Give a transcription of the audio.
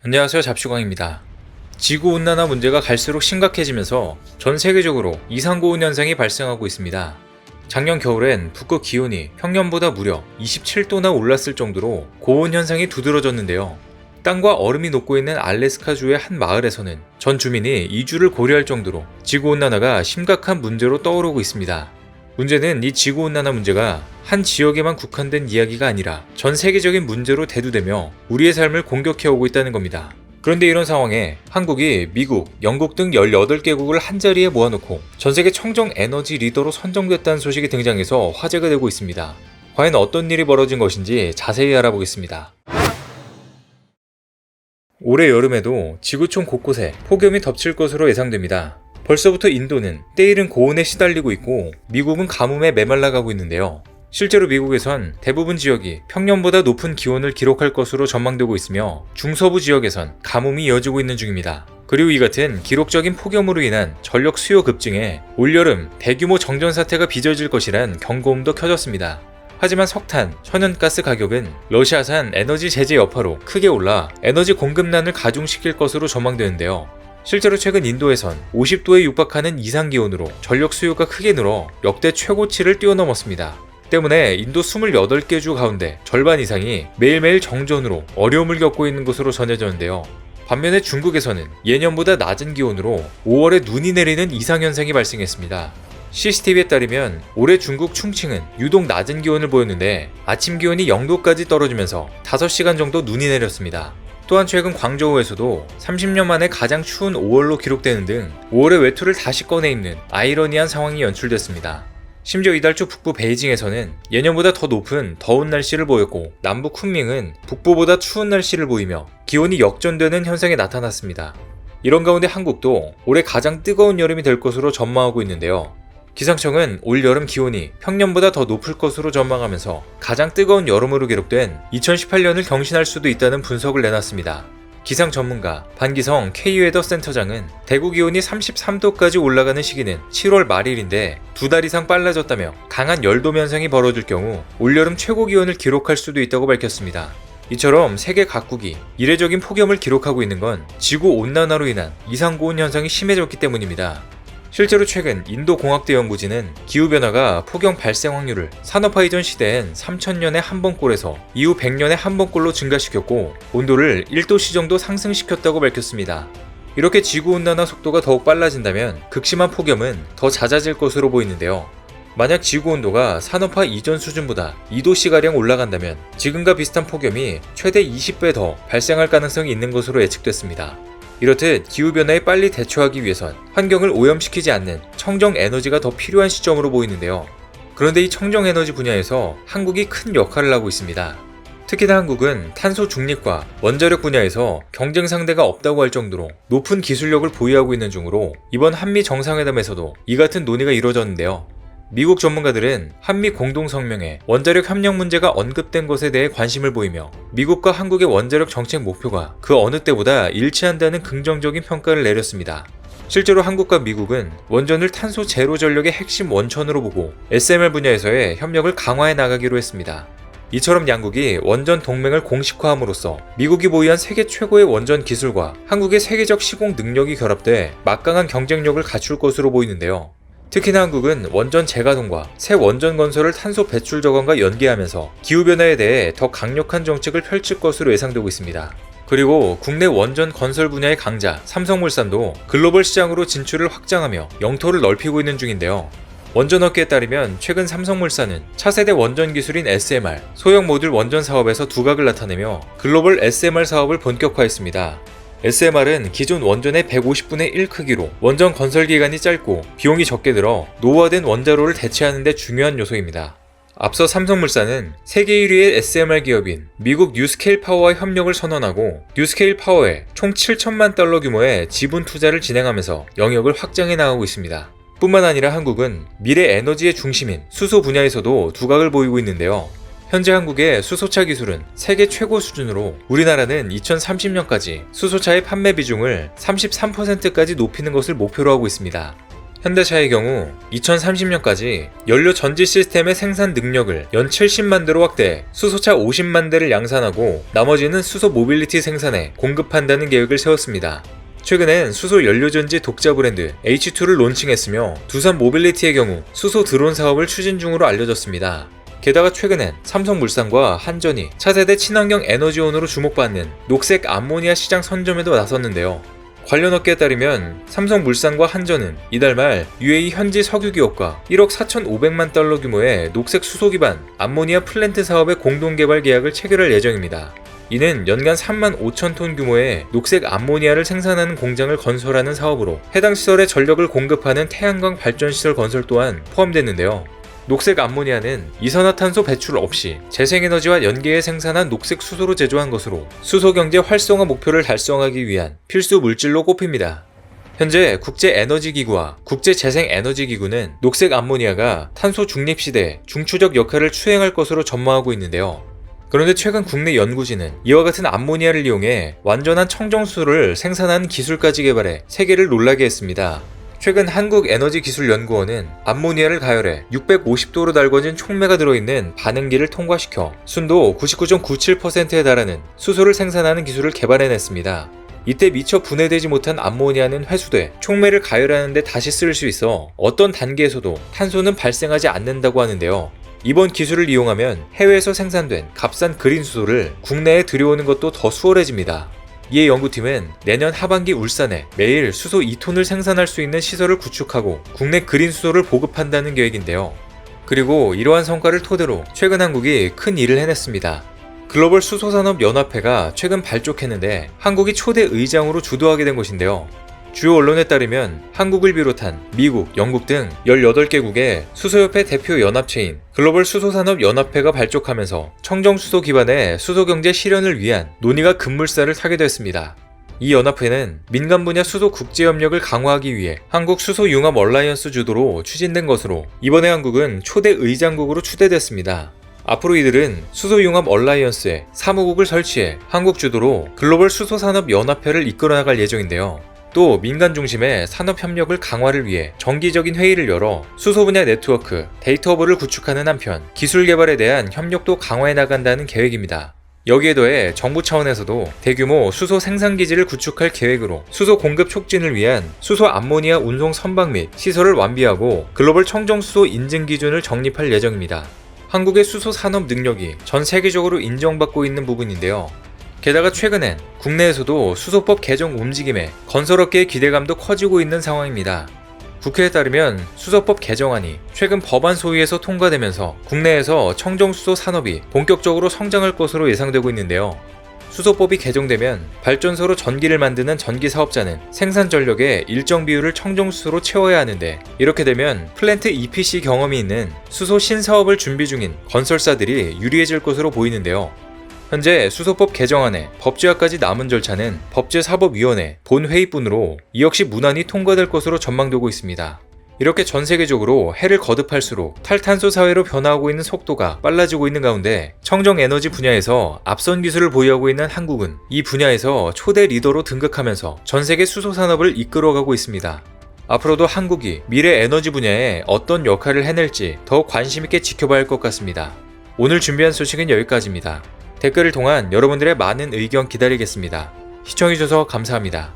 안녕하세요, 잡슈광입니다. 지구온난화 문제가 갈수록 심각해지면서 전 세계적으로 이상고온 현상이 발생하고 있습니다. 작년 겨울엔 북극 기온이 평년보다 무려 27도나 올랐을 정도로 고온 현상이 두드러졌는데요. 땅과 얼음이 녹고 있는 알래스카주의 한 마을에서는 전 주민이 이주를 고려할 정도로 지구온난화가 심각한 문제로 떠오르고 있습니다. 문제는 이 지구온난화 문제가 한 지역에만 국한된 이야기가 아니라 전 세계적인 문제로 대두되며 우리의 삶을 공격해오고 있다는 겁니다. 그런데 이런 상황에 한국이 미국, 영국 등 18개국을 한자리에 모아놓고 전세계 청정 에너지 리더로 선정됐다는 소식이 등장해서 화제가 되고 있습니다. 과연 어떤 일이 벌어진 것인지 자세히 알아보겠습니다. 올해 여름에도 지구촌 곳곳에 폭염이 덮칠 것으로 예상됩니다. 벌써부터 인도는 때이른 고온에 시달리고 있고 미국은 가뭄에 메말라가고 있는데요. 실제로 미국에선 대부분 지역이 평년보다 높은 기온을 기록할 것으로 전망되고 있으며 중서부 지역에선 가뭄이 이어지고 있는 중입니다. 그리고 이 같은 기록적인 폭염으로 인한 전력 수요 급증에 올여름 대규모 정전 사태가 빚어질 것이란 경고음도 켜졌습니다. 하지만 석탄, 천연가스 가격은 러시아산 에너지 제재 여파로 크게 올라 에너지 공급난을 가중시킬 것으로 전망되는데요. 실제로 최근 인도에선 50도에 육박하는 이상기온으로 전력 수요가 크게 늘어 역대 최고치를 뛰어넘었습니다. 때문에 인도 28개 주 가운데 절반 이상이 매일매일 정전으로 어려움을 겪고 있는 것으로 전해졌는데요. 반면에 중국에서는 예년보다 낮은 기온으로 5월에 눈이 내리는 이상현상이 발생했습니다. CCTV에 따르면 올해 중국 충칭은 유독 낮은 기온을 보였는데 아침 기온이 0도까지 떨어지면서 5시간 정도 눈이 내렸습니다. 또한 최근 광저우에서도 30년 만에 가장 추운 5월로 기록되는 등 5월에 외투를 다시 꺼내 입는 아이러니한 상황이 연출됐습니다. 심지어 이달 초 북부 베이징에서는 예년보다 더 높은 더운 날씨를 보였고 남부 쿤밍은 북부보다 추운 날씨를 보이며 기온이 역전되는 현상이 나타났습니다. 이런 가운데 한국도 올해 가장 뜨거운 여름이 될 것으로 전망하고 있는데요. 기상청은 올 여름 기온이 평년보다 더 높을 것으로 전망하면서 가장 뜨거운 여름으로 기록된 2018년을 경신할 수도 있다는 분석을 내놨습니다. 기상 전문가 반기성 K웨더 센터장은 대구 기온이 33도까지 올라가는 시기는 7월 말일인데 2달 이상 빨라졌다며 강한 열돔 현상이 벌어질 경우 올여름 최고 기온을 기록할 수도 있다고 밝혔습니다. 이처럼 세계 각국이 이례적인 폭염을 기록하고 있는 건 지구온난화로 인한 이상고온 현상이 심해졌기 때문입니다. 실제로 최근 인도공학대 연구진은 기후변화가 폭염 발생 확률을 산업화 이전 시대엔 3000년에 한 번꼴에서 이후 100년에 한 번꼴로 증가시켰고 온도를 1도씨 정도 상승시켰다고 밝혔습니다. 이렇게 지구온난화 속도가 더욱 빨라진다면 극심한 폭염은 더 잦아질 것으로 보이는데요. 만약 지구온도가 산업화 이전 수준보다 2도씨가량 올라간다면 지금과 비슷한 폭염이 최대 20배 더 발생할 가능성이 있는 것으로 예측됐습니다. 이렇듯 기후변화에 빨리 대처하기 위해선 환경을 오염시키지 않는 청정에너지가 더 필요한 시점으로 보이는데요. 그런데 이 청정에너지 분야에서 한국이 큰 역할을 하고 있습니다. 특히나 한국은 탄소 중립과 원자력 분야에서 경쟁 상대가 없다고 할 정도로 높은 기술력을 보유하고 있는 중으로 이번 한미 정상회담에서도 이 같은 논의가 이루어졌는데요. 미국 전문가들은 한미 공동성명에 원자력 협력 문제가 언급된 것에 대해 관심을 보이며 미국과 한국의 원자력 정책 목표가 그 어느 때보다 일치한다는 긍정적인 평가를 내렸습니다. 실제로 한국과 미국은 원전을 탄소 제로 전력의 핵심 원천으로 보고 SMR 분야에서의 협력을 강화해 나가기로 했습니다. 이처럼 양국이 원전 동맹을 공식화함으로써 미국이 보유한 세계 최고의 원전 기술과 한국의 세계적 시공 능력이 결합돼 막강한 경쟁력을 갖출 것으로 보이는데요. 특히나 한국은 원전 재가동과 새 원전 건설을 탄소 배출 저감과 연계하면서 기후변화에 대해 더 강력한 정책을 펼칠 것으로 예상되고 있습니다. 그리고 국내 원전 건설 분야의 강자 삼성물산도 글로벌 시장으로 진출을 확장하며 영토를 넓히고 있는 중인데요. 원전업계에 따르면 최근 삼성물산은 차세대 원전 기술인 SMR, 소형 모듈 원전 사업에서 두각을 나타내며 글로벌 SMR 사업을 본격화했습니다. SMR은 기존 원전의 150분의 1 크기로 원전 건설 기간이 짧고 비용이 적게 들어 노후화된 원자로를 대체하는 데 중요한 요소입니다. 앞서 삼성물산은 세계 1위의 SMR 기업인 미국 뉴스케일 파워와 협력을 선언하고 뉴스케일 파워에 총 7천만 달러 규모의 지분 투자를 진행하면서 영역을 확장해 나가고 있습니다. 뿐만 아니라 한국은 미래 에너지의 중심인 수소 분야에서도 두각을 보이고 있는데요. 현재 한국의 수소차 기술은 세계 최고 수준으로 우리나라는 2030년까지 수소차의 판매 비중을 33%까지 높이는 것을 목표로 하고 있습니다. 현대차의 경우 2030년까지 연료 전지 시스템의 생산 능력을 연 70만 대로 확대, 수소차 50만 대를 양산하고 나머지는 수소 모빌리티 생산에 공급한다는 계획을 세웠습니다. 최근엔 수소 연료전지 독자 브랜드 H2를 론칭했으며 두산 모빌리티의 경우 수소 드론 사업을 추진 중으로 알려졌습니다. 게다가 최근엔 삼성물산과 한전이 차세대 친환경 에너지원으로 주목받는 녹색 암모니아 시장 선점에도 나섰는데요. 관련 업계에 따르면 삼성물산과 한전은 이달 말 UAE 현지 석유 기업과 1억 4,500만 달러 규모의 녹색 수소 기반 암모니아 플랜트 사업의 공동 개발 계약을 체결할 예정입니다. 이는 연간 3만 5천 톤 규모의 녹색 암모니아를 생산하는 공장을 건설하는 사업으로 해당 시설에 전력을 공급하는 태양광 발전시설 건설 또한 포함됐는데요. 녹색 암모니아는 이산화탄소 배출 없이 재생에너지와 연계해 생산한 녹색 수소로 제조한 것으로 수소경제 활성화 목표를 달성하기 위한 필수 물질로 꼽힙니다. 현재 국제에너지기구와 국제재생에너지기구는 녹색 암모니아가 탄소 중립 시대에 중추적 역할을 수행할 것으로 전망하고 있는데요. 그런데 최근 국내 연구진은 이와 같은 암모니아를 이용해 완전한 청정수소를 생산하는 기술까지 개발해 세계를 놀라게 했습니다. 최근 한국에너지기술연구원은 암모니아를 가열해 650도로 달궈진 촉매가 들어있는 반응기를 통과시켜 순도 99.97%에 달하는 수소를 생산하는 기술을 개발해냈습니다. 이때 미처 분해되지 못한 암모니아는 회수돼 촉매를 가열하는 데 다시 쓸 수 있어 어떤 단계에서도 탄소는 발생하지 않는다고 하는데요. 이번 기술을 이용하면 해외에서 생산된 값싼 그린 수소를 국내에 들여오는 것도 더 수월해집니다. 이에 연구팀은 내년 하반기 울산에 매일 수소 2톤을 생산할 수 있는 시설을 구축하고 국내 그린 수소를 보급한다는 계획인데요. 그리고 이러한 성과를 토대로 최근 한국이 큰 일을 해냈습니다. 글로벌 수소산업연합회가 최근 발족했는데 한국이 초대 의장으로 주도하게 된 것인데요. 주요 언론에 따르면 한국을 비롯한 미국, 영국 등 18개국의 수소협회 대표 연합체인 글로벌 수소산업연합회가 발족하면서 청정수소 기반의 수소경제 실현을 위한 논의가 급물살을 타게 됐습니다. 이 연합회는 민간 분야 수소 국제협력을 강화하기 위해 한국 수소융합 얼라이언스 주도로 추진된 것으로 이번에 한국은 초대 의장국으로 추대됐습니다. 앞으로 이들은 수소융합 얼라이언스에 사무국을 설치해 한국 주도로 글로벌 수소산업연합회를 이끌어나갈 예정인데요. 또 민간 중심의 산업협력을 강화를 위해 정기적인 회의를 열어 수소 분야 네트워크, 데이터허브를 구축하는 한편 기술 개발에 대한 협력도 강화해 나간다는 계획입니다. 여기에 더해 정부 차원에서도 대규모 수소 생산기지를 구축할 계획으로 수소 공급 촉진을 위한 수소 암모니아 운송 선박 및 시설을 완비하고 글로벌 청정수소 인증 기준을 정립할 예정입니다. 한국의 수소 산업 능력이 전 세계적으로 인정받고 있는 부분인데요. 게다가 최근엔 국내에서도 수소법 개정 움직임에 건설업계의 기대감도 커지고 있는 상황입니다. 국회에 따르면 수소법 개정안이 최근 법안 소위에서 통과되면서 국내에서 청정수소 산업이 본격적으로 성장할 것으로 예상되고 있는데요. 수소법이 개정되면 발전소로 전기를 만드는 전기사업자는 생산 전력의 일정 비율을 청정수소로 채워야 하는데 이렇게 되면 플랜트 EPC 경험이 있는 수소 신사업을 준비 중인 건설사들이 유리해질 것으로 보이는데요. 현재 수소법 개정안에 법제화까지 남은 절차는 법제사법위원회 본회의뿐으로 이 역시 무난히 통과될 것으로 전망되고 있습니다. 이렇게 전 세계적으로 해를 거듭할수록 탈탄소 사회로 변화하고 있는 속도가 빨라지고 있는 가운데 청정에너지 분야에서 앞선 기술을 보유하고 있는 한국은 이 분야에서 초대 리더로 등극하면서 전 세계 수소 산업을 이끌어가고 있습니다. 앞으로도 한국이 미래 에너지 분야에 어떤 역할을 해낼지 더욱 관심있게 지켜봐야 할 것 같습니다. 오늘 준비한 소식은 여기까지입니다. 댓글을 통한 여러분들의 많은 의견 기다리겠습니다. 시청해주셔서 감사합니다.